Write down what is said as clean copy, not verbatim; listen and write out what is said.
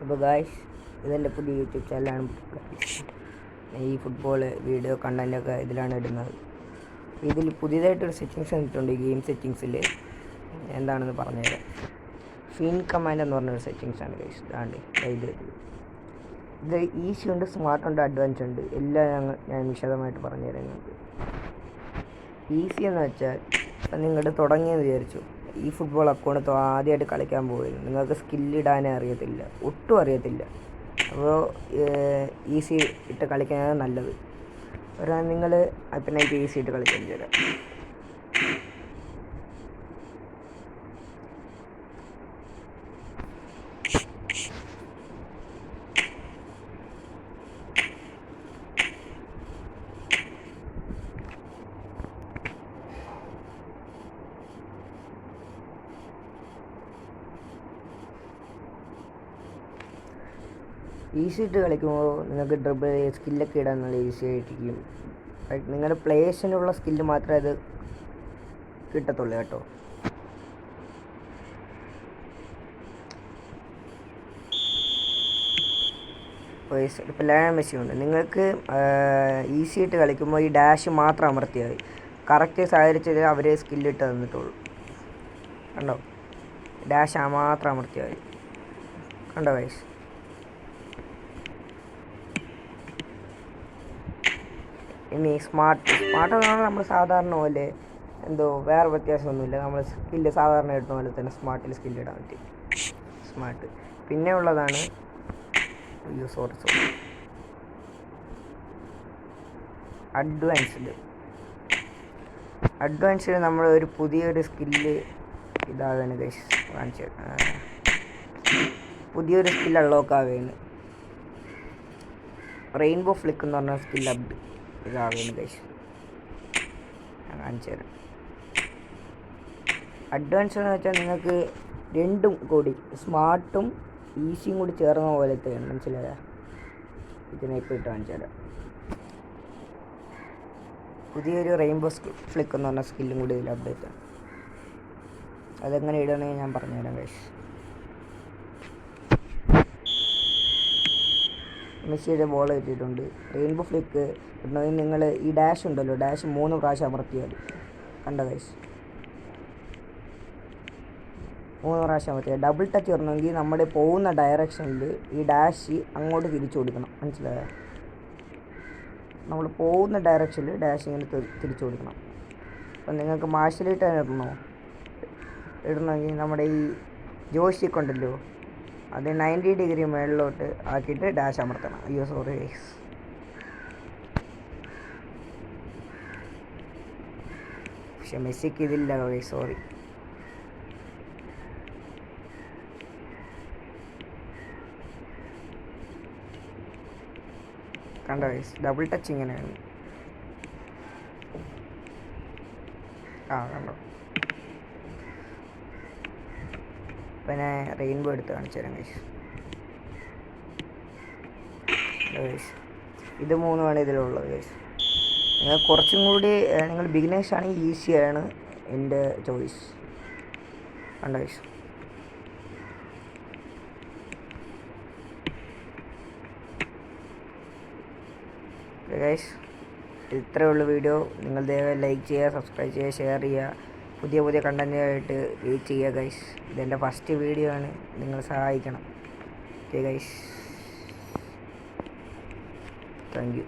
അപ്പോൾ ഗായ്സ്, ഇതെൻ്റെ പുതിയ യൂട്യൂബ് ചാനലാണ്. ഈ ഫുട്ബോൾ വീഡിയോ കണ്ടൻറ്റൊക്കെ ഇതിലാണ് ഇടുന്നത്. ഇതിൽ പുതിയതായിട്ടൊരു സെറ്റിങ്സ് വന്നിട്ടുണ്ട്. ഗെയിം സെറ്റിങ്സിൽ എന്താണെന്ന് പറഞ്ഞുതരാം. ഫിൻ കമാൻഡ് എന്ന് പറഞ്ഞൊരു സെറ്റിങ്സാണ് ഗൈസ്. ഇതാണ്ട് ഇത് ഈസി ഉണ്ട്, സ്മാർട്ട് ഉണ്ട്, അഡ്വാൻസ് ഉണ്ട്. എല്ലാം ഞാൻ വിശദമായിട്ട് പറഞ്ഞുതരാം നിങ്ങൾക്ക്. ഈസി എന്ന് വെച്ചാൽ നിങ്ങളുടെ തുടങ്ങിയെന്ന് വിചാരിച്ചു, ഈ ഫുട്ബോൾ അക്കൗണ്ട് ആദ്യമായിട്ട് കളിക്കാൻ പോയിരുന്നു, നിങ്ങൾക്ക് സ്കില്ലിടാനേ അറിയത്തില്ല, ഒട്ടും അറിയത്തില്ല. അപ്പോൾ ഈസി ഇട്ട് കളിക്കാനാണ് നല്ലത്. നിങ്ങൾ പിന്നെ ഈസി ഇട്ട് കളിക്കാൻ തരാം. ഈസി ഇട്ട് കളിക്കുമ്പോൾ നിങ്ങൾക്ക് ഡ്രിബിൾ സ്കില്ലൊക്കെ ഇടാൻ നല്ല ഈസി ആയിട്ടിരിക്കും. നിങ്ങളുടെ പ്ലേയേഴ്സിനുള്ള സ്കില്ല് മാത്രമേ അത് കിട്ടത്തുള്ളൂ കേട്ടോ. ഇപ്പോൾ ലയണൽ മെസ്സി ഉണ്ട്. നിങ്ങൾക്ക് ഈസി ആയിട്ട് കളിക്കുമ്പോൾ ഈ ഡാഷ് മാത്രം അമർത്തിയാൽ മതി. കറക്റ്റ് സാഹചര്യത്തിൽ അവർ സ്കില്ലിട്ട് തന്നിട്ടുള്ളൂ. കണ്ടോ, ഡാഷ് മാത്രം അമർത്തിയാൽ മതി. കണ്ടോ ഗൈസ്. ഇനി സ്മാർട്ട് എന്ന് പറഞ്ഞാൽ നമ്മൾ സാധാരണ പോലെ എന്തോ വേറെ വ്യത്യാസമൊന്നുമില്ല. നമ്മൾ സ്കില്ല് സാധാരണ ഇടുന്ന പോലെ തന്നെ സ്മാർട്ടിൽ സ്കില്ലിടാൻ പറ്റി. സ്മാർട്ട് പിന്നെ ഉള്ളതാണ് അഡ്വാൻസ്ഡ് നമ്മൾ ഒരു പുതിയൊരു സ്കില്ല് ഇതാകാണ് ഗൈസ്. കാണിച്ചു പുതിയൊരു സ്കില്ല് അൺലോക്ക് ആവുകയാണ്. റെയിൻബോ ഫ്ലിക്ക് എന്ന് പറഞ്ഞ സ്കില്ല് ഇതാവുകയാണ് ഗൈസ്. ഞാൻ കാണിച്ചു തരാം. അഡ്വാൻസ് എന്ന് വെച്ചാൽ നിങ്ങൾക്ക് രണ്ടും കൂടി സ്മാർട്ടും ഈസിയും കൂടി ചേർന്ന പോലത്തെയാണ്, മനസ്സിലായ? ഇതിനെ ഇപ്പോൾ ഇട്ട് കാണിച്ചു തരാം. പുതിയൊരു റെയിൻബോ ഫ്ലിക്ക് എന്ന് പറഞ്ഞ സ്കില്ലും കൂടി ഇതിൽ അപ്ഡേറ്റ് ആണ്. അതെങ്ങനെ ഇടണമെങ്കിൽ ഞാൻ പറഞ്ഞുതരാം ഗൈസ്. മെസ്സിയുടെ ബോൾ കിട്ടിയിട്ടുണ്ട്. റെയിൻബോ ഫ്ലിക്ക് ഇടണമെങ്കിൽ നിങ്ങൾ ഈ ഡാഷ് ഉണ്ടല്ലോ, ഡാഷ് 3 പ്രാവശ്യം അമർത്തിയാൽ മതി. കണ്ട ഗൈസ്, 3 പ്രാവശ്യം അമർത്തിയാൽ. ഡബിൾ ടച്ച് വരണമെങ്കിൽ നമ്മുടെ പോകുന്ന ഡയറക്ഷനിൽ ഈ ഡാഷ് അങ്ങോട്ട് തിരിച്ചു കൊടുക്കണം, മനസ്സിലായോ? നമ്മൾ പോകുന്ന ഡയറക്ഷനിൽ ഡാഷ് ഇങ്ങനെ തിരിച്ചു കൊടുക്കണം. അപ്പം നിങ്ങൾക്ക് മാർഷലിട്ട് ഇടണമെങ്കിൽ നമ്മുടെ ഈ ജോയ്സ്റ്റിക്ക് ഉണ്ടല്ലോ, അത് 90 ഡിഗ്രി മുകളിലോട്ട് ആക്കിയിട്ട് ഡാഷ് അമർത്തണം. അയ്യോ സോറി ഗൈസ്. പക്ഷെ മെസ്സിക്ക് ഇതില്ല ഗൈസ്, സോറി. കണ്ടോ ഗൈസ്, ഡബിൾ ടച്ച് ഇങ്ങനെയാണ്. കണ്ടോ. പിന്നെ റെയിൻബോ എടുത്ത് കാണിച്ചു തരാം ഗൈസ്. ഇത് 3 ഇതിലുള്ളത് ഗൈസ്. നിങ്ങൾ കുറച്ചും കൂടി നിങ്ങൾ ബിഗിനേഴ്സ് ആണെങ്കിൽ ഈസിയാണ് എൻ്റെ ചോയ്സ്. കണ്ടോ ഗൈസ്. ഗൈസ്, ഇത്രയേ ഉള്ളൂ വീഡിയോ. നിങ്ങൾ ദയവായി ലൈക്ക് ചെയ്യുക, സബ്സ്ക്രൈബ് ചെയ്യുക, ഷെയർ ചെയ്യുക. പുതിയ കണ്ടൻറ്റുമായിട്ട് വെയിറ്റ് ചെയ്യുക ഗൈസ്. ഇതെൻ്റെ ഫസ്റ്റ് വീഡിയോ ആണ്, നിങ്ങൾ സഹായിക്കണം. Okay guys, thank you.